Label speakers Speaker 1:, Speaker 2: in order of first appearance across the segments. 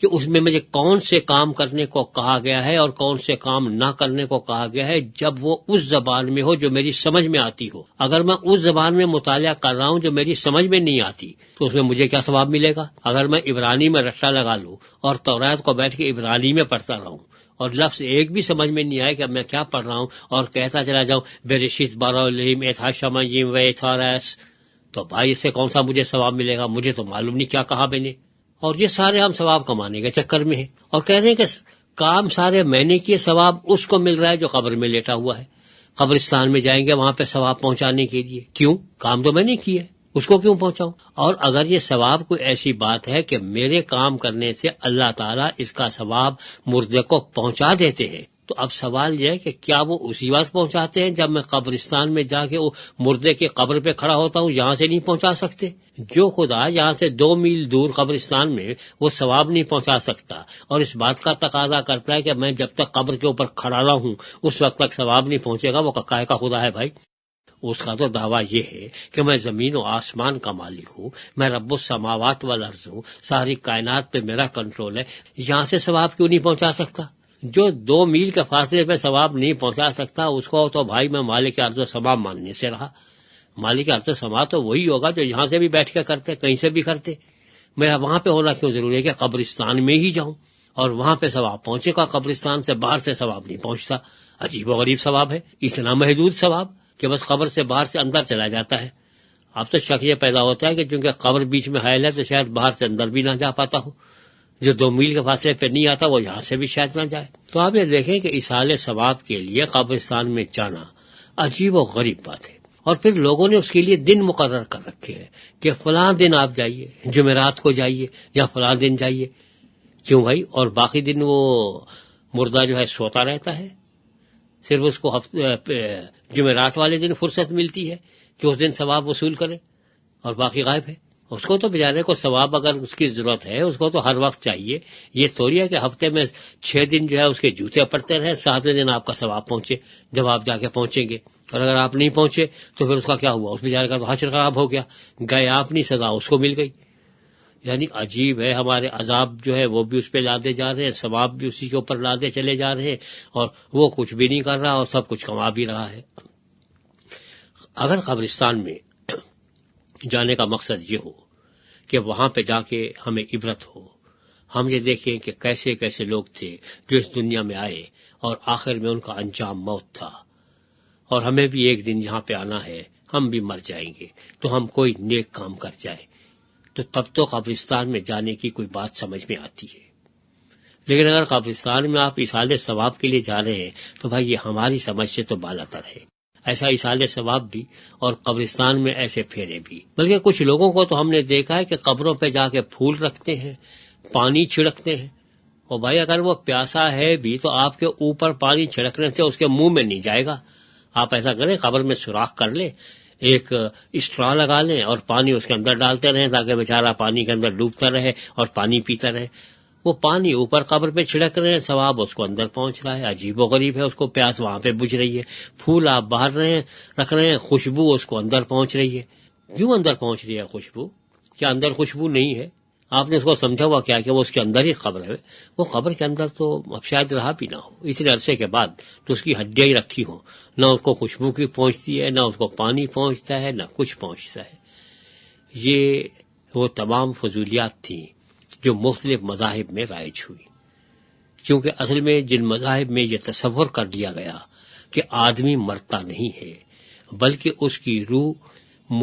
Speaker 1: کہ اس میں مجھے کون سے کام کرنے کو کہا گیا ہے اور کون سے کام نہ کرنے کو کہا گیا ہے، جب وہ اس زبان میں ہو جو میری سمجھ میں آتی ہو۔ اگر میں اس زبان میں مطالعہ کر رہا ہوں جو میری سمجھ میں نہیں آتی تو اس میں مجھے کیا ثواب ملے گا؟ اگر میں عبرانی میں رٹا لگا لوں اور تورات کو بیٹھ کے عبرانی میں پڑھتا رہوں اور لفظ ایک بھی سمجھ میں نہیں آئے کہ میں کیا پڑھ رہا ہوں اور کہتا چلا جاؤں بریشیت بارا الہیم ایتھا شماجیم و ایتھارس، تو بھائی اس سے کون سا مجھے ثواب ملے گا؟ مجھے تو معلوم نہیں کیا کہا میں نے۔ اور یہ سارے ہم ثواب کمانے کے چکر میں ہیں اور کہہ رہے ہیں کہ کام سارے میں نے کیے، ثواب اس کو مل رہا ہے جو قبر میں لیٹا ہوا ہے۔ قبرستان میں جائیں گے وہاں پہ ثواب پہنچانے کے لیے، کیوں؟ کام تو میں نے کیے، اس کو کیوں پہنچاؤں؟ اور اگر یہ ثواب کوئی ایسی بات ہے کہ میرے کام کرنے سے اللہ تعالیٰ اس کا ثواب مردے کو پہنچا دیتے ہیں، تو اب سوال یہ ہے کہ کیا وہ اسی وقت پہنچاتے ہیں جب میں قبرستان میں جا کے وہ مردے کی قبر پہ کھڑا ہوتا ہوں؟ یہاں سے نہیں پہنچا سکتے؟ جو خدا یہاں سے 2 میل دور قبرستان میں وہ ثواب نہیں پہنچا سکتا اور اس بات کا تقاضا کرتا ہے کہ میں جب تک قبر کے اوپر کھڑا رہا ہوں اس وقت تک ثواب نہیں پہنچے گا، وہ کائے کا خدا ہے بھائی؟ اس کا تو دعویٰ یہ ہے کہ میں زمین و آسمان کا مالک ہوں، میں رب السماوات والارض ہوں، ساری کائنات پہ میرا کنٹرول ہے، یہاں سے ثواب کیوں نہیں پہنچا سکتا؟ جو 2 میل کے فاصلے پہ ثواب نہیں پہنچا سکتا اس کو تو بھائی میں مالک ارض و سما ماننے سے رہا۔ مالک ارض و سما تو وہی ہوگا جو یہاں سے بھی بیٹھ کے کرتے، کہیں سے بھی کرتے۔ میرا وہاں پہ ہونا کیوں ضروری ہے کہ قبرستان میں ہی جاؤں اور وہاں پہ ثواب پہنچے گا؟ قبرستان سے باہر سے ثواب نہیں پہنچتا۔ عجیب و غریب ثواب ہے، اتنا محدود ثواب کہ بس قبر سے باہر سے اندر چلا جاتا ہے۔ اب تو شک یہ پیدا ہوتا ہے کہ چونکہ قبر بیچ میں حائل ہے تو شاید باہر سے اندر بھی نہ جا پاتا ہو، جو 2 میل کے فاصلے پہ نہیں آتا وہ یہاں سے بھی شاید نہ جائے۔ تو آپ یہ دیکھیں کہ ایصال ثواب کے لیے قبرستان میں جانا عجیب و غریب بات ہے، اور پھر لوگوں نے اس کے لیے دن مقرر کر رکھے ہیں کہ فلاں دن آپ جائیے، جمعرات کو جائیے یا فلاں دن جائیے۔ کیوں بھائی؟ اور باقی دن وہ مردہ جو ہے سوتا رہتا ہے، صرف اس کو جمعرات والے دن فرصت ملتی ہے کہ اس دن ثواب وصول کرے اور باقی غائب ہے۔ اس کو تو بیچارے کو ثواب اگر اس کی ضرورت ہے اس کو تو ہر وقت چاہیے۔ یہ تھوڑی ہے کہ ہفتے میں 6 دن جو ہے اس کے جوتے پڑتے رہے، 7ویں دن آپ کا ثواب پہنچے جب آپ جا کے پہنچیں گے، اور اگر آپ نہیں پہنچے تو پھر اس کا کیا ہوا؟ اس بیچارے کا تو حشر خراب ہو گیا، گئے آپ نہیں، سزا اس کو مل گئی۔ یعنی عجیب ہے، ہمارے عذاب جو ہے وہ بھی اس پہ لادے جا رہے ہیں، ثواب بھی اسی کے اوپر لادے چلے جا رہے ہیں، اور وہ کچھ بھی نہیں کر رہا اور سب کچھ کما بھی رہا ہے۔ اگر قبرستان میں جانے کا مقصد یہ ہو کہ وہاں پہ جا کے ہمیں عبرت ہو، ہم یہ دیکھیں کہ کیسے کیسے لوگ تھے جو اس دنیا میں آئے اور آخر میں ان کا انجام موت تھا، اور ہمیں بھی ایک دن یہاں پہ آنا ہے، ہم بھی مر جائیں گے، تو ہم کوئی نیک کام کر جائیں، تو تب تو قبرستان میں جانے کی کوئی بات سمجھ میں آتی ہے۔ لیکن اگر قبرستان میں آپ ایصال ثواب کے لیے جا رہے ہیں تو بھائی یہ ہماری سمجھ سے تو بالاتر ہے۔ ایسا ایصال ثواب بھی اور قبرستان میں ایسے پھیرے بھی، بلکہ کچھ لوگوں کو تو ہم نے دیکھا ہے کہ قبروں پہ جا کے پھول رکھتے ہیں، پانی چھڑکتے ہیں، اور بھائی اگر وہ پیاسا ہے بھی تو آپ کے اوپر پانی چھڑکنے سے اس کے منہ میں نہیں جائے گا۔ آپ ایسا کریں، قبر میں سوراخ کر لیں، ایک اسٹرا لگا لیں اور پانی اس کے اندر ڈالتے رہیں تاکہ بیچارہ پانی کے اندر ڈوبتا رہے اور پانی پیتا رہے۔ وہ پانی اوپر قبر پہ چھڑک رہے ہیں، ثواب اس کو اندر پہنچ رہا ہے۔ عجیب و غریب ہے، اس کو پیاس وہاں پہ بجھ رہی ہے۔ پھول آپ باہر رکھ رہے ہیں، خوشبو اس کو اندر پہنچ رہی ہے۔ کیوں اندر پہنچ رہی ہے خوشبو؟ کیا اندر خوشبو نہیں ہے؟ آپ نے اس کو سمجھا ہوا کیا کہ وہ اس کے اندر ہی قبر ہے؟ وہ قبر کے اندر تو اب شاید رہا بھی نہ ہو اتنے عرصے کے بعد، تو اس کی ہڈیاں ہی رکھی ہوں، نہ اس کو خوشبو کی پہنچتی ہے، نہ اس کو پانی پہنچتا ہے، نہ کچھ پہنچتا ہے۔ یہ وہ تمام فضولیات تھیں جو مختلف مذاہب میں رائج ہوئی، کیونکہ اصل میں جن مذاہب میں یہ تصور کر لیا گیا کہ آدمی مرتا نہیں ہے بلکہ اس کی روح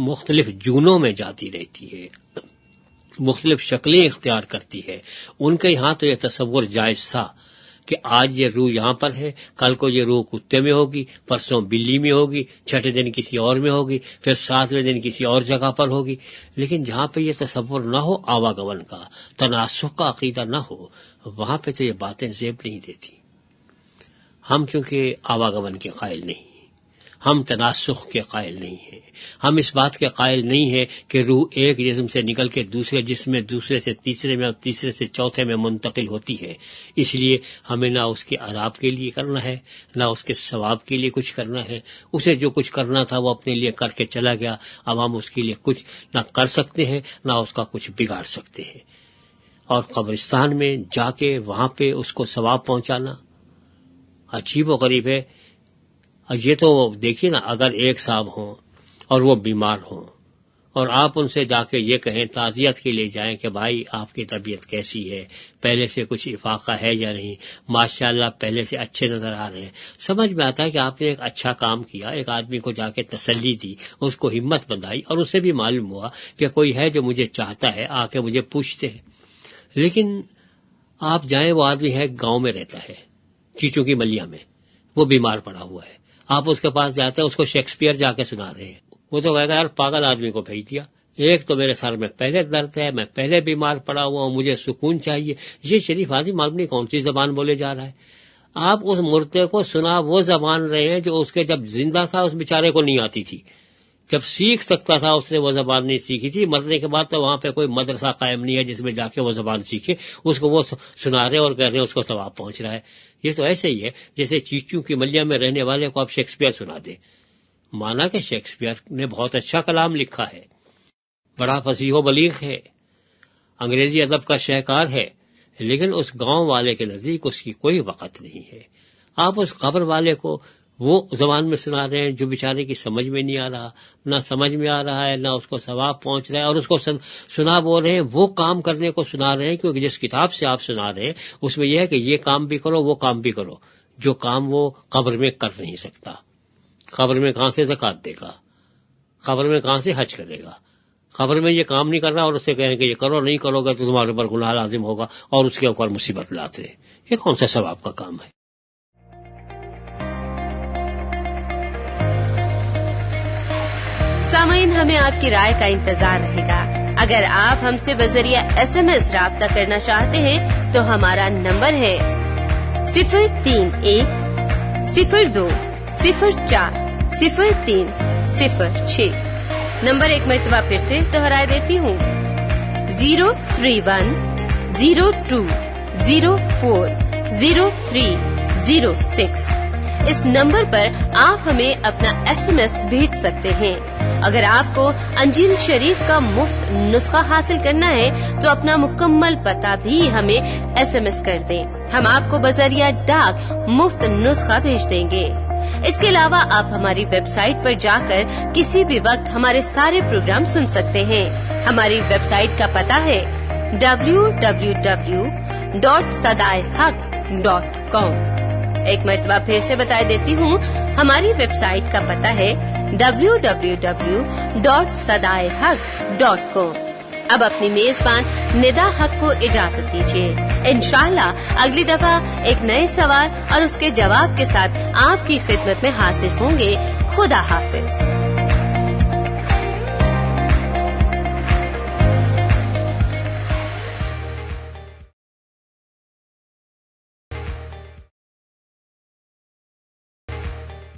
Speaker 1: مختلف جونوں میں جاتی رہتی ہے، مختلف شکلیں اختیار کرتی ہے، ان کے یہاں تو یہ تصور جائز تھا کہ آج یہ روح یہاں پر ہے، کل کو یہ روح کتے میں ہوگی، پرسوں بلی میں ہوگی، چھٹے دن کسی اور میں ہوگی، پھر 7ویں دن کسی اور جگہ پر ہوگی۔ لیکن جہاں پہ یہ تصور نہ ہو آواگمن کا، تناسخ کا عقیدہ نہ ہو، وہاں پہ تو یہ باتیں زیب نہیں دیتی۔ ہم چونکہ آواگمن کے قائل نہیں، ہم تناسخ کے قائل نہیں ہیں، ہم اس بات کے قائل نہیں ہیں کہ روح ایک جسم سے نکل کے دوسرے جسم میں، دوسرے سے تیسرے میں اور تیسرے سے چوتھے میں منتقل ہوتی ہے، اس لیے ہمیں نہ اس کے عذاب کے لیے کرنا ہے، نہ اس کے ثواب کے لیے کچھ کرنا ہے۔ اسے جو کچھ کرنا تھا وہ اپنے لیے کر کے چلا گیا، اب ہم اس کے لیے کچھ نہ کر سکتے ہیں نہ اس کا کچھ بگاڑ سکتے ہیں۔ اور قبرستان میں جا کے وہاں پہ اس کو ثواب پہنچانا عجیب و غریب ہے. یہ تو دیکھیے نا، اگر ایک صاحب ہوں اور وہ بیمار ہوں اور آپ ان سے جا کے یہ کہیں، تعزیت کے لیے جائیں کہ بھائی آپ کی طبیعت کیسی ہے، پہلے سے کچھ افاقہ ہے یا نہیں، ماشاءاللہ پہلے سے اچھے نظر آ رہے ہیں، سمجھ میں آتا ہے کہ آپ نے ایک اچھا کام کیا، ایک آدمی کو جا کے تسلی دی، اس کو ہمت بندھائی، اور اسے بھی معلوم ہوا کہ کوئی ہے جو مجھے چاہتا ہے، آ کے مجھے پوچھتے ہیں. لیکن آپ جائیں، وہ آدمی ہے گاؤں میں رہتا ہے، چیچو کی ملیا میں، وہ بیمار پڑا ہوا ہے، آپ اس کے پاس جاتے ہیں، اس کو شیکسپیئر جا کے سنا رہے ہیں، وہ تو کہے گا یار پاگل آدمی کو بھیج دیا، ایک تو میرے سر میں پہلے درد ہے، میں پہلے بیمار پڑا ہوا ہوں، مجھے سکون چاہیے. یہ شریف آدمی معلوم نہیں کون سی زبان بولے جا رہا ہے. آپ اس مردے کو سنا وہ زبان رہے ہیں جو اس کے جب زندہ تھا اس بیچارے کو نہیں آتی تھی، جب سیکھ سکتا تھا اس نے وہ زبان نہیں سیکھی تھی. مرنے کے بعد تو وہاں پہ کوئی مدرسہ قائم نہیں ہے جس میں جا کے وہ زبان سیکھے، اس کو وہ سنا رہے اور کہہ رہے ہیں اس کو ثواب پہنچ رہا ہے. یہ تو ایسے ہی ہے جیسے چیچو کی ملیا میں رہنے والے کو آپ شیکسپیئر سنا دیں. مانا کہ شیکسپیئر نے بہت اچھا کلام لکھا ہے، بڑا فصیح و بلیغ ہے، انگریزی ادب کا شاہکار ہے، لیکن اس گاؤں والے کے نزدیک اس کی کوئی وقت نہیں ہے. آپ اس قبر والے کو وہ زبان میں سنا رہے ہیں جو بیچارے کی سمجھ میں نہیں آ رہا، نہ سمجھ میں آ رہا ہے، نہ اس کو ثواب پہنچ رہا ہے، اور اس کو سنا بول رہے ہیں، وہ کام کرنے کو سنا رہے ہیں، کیونکہ جس کتاب سے آپ سنا رہے ہیں اس میں یہ ہے کہ یہ کام بھی کرو، وہ کام بھی کرو، جو کام وہ قبر میں کر نہیں سکتا. قبر میں کہاں سے زکوٰۃ دے گا، قبر میں کہاں سے حج کرے گا، قبر میں یہ کام نہیں کر رہا اور اسے کہیں کہ یہ کرو، نہیں کرو گے تو تمہارے اوپر گناہ لازم ہوگا، اور اس کے اوپر مصیبت لاتے ہیں. یہ کون سا ثواب کا کام ہے؟
Speaker 2: سامعین، ہمیں آپ کی رائے کا انتظار رہے گا. اگر آپ ہم سے بذریعہ SMS رابطہ کرنا چاہتے ہیں تو ہمارا نمبر ہے 03102040306. نمبر ایک مرتبہ پھر سے دہرائے دیتی ہوں، 03102040306. اس نمبر پر آپ ہمیں اپنا SMS بھیج سکتے ہیں. اگر آپ کو انجیل شریف کا مفت نسخہ حاصل کرنا ہے تو اپنا مکمل پتہ بھی ہمیں SMS کر دیں، ہم آپ کو بذریعہ ڈاک مفت نسخہ بھیج دیں گے. اس کے علاوہ آپ ہماری ویب سائٹ پر جا کر کسی بھی وقت ہمارے سارے پروگرام سن سکتے ہیں. ہماری ویب سائٹ کا پتہ ہے www.sadaiHaq.com. ایک مرتبہ پھر سے بتا دیتی ہوں، ہماری ویب سائٹ کا پتہ ہے www.sadaiHaq.com. اب اپنی میزبان ندا حق کو اجازت دیجیے. انشاءاللہ اگلی دفعہ ایک نئے سوال اور اس کے جواب کے ساتھ آپ کی خدمت میں حاضر ہوں گے. خدا حافظ.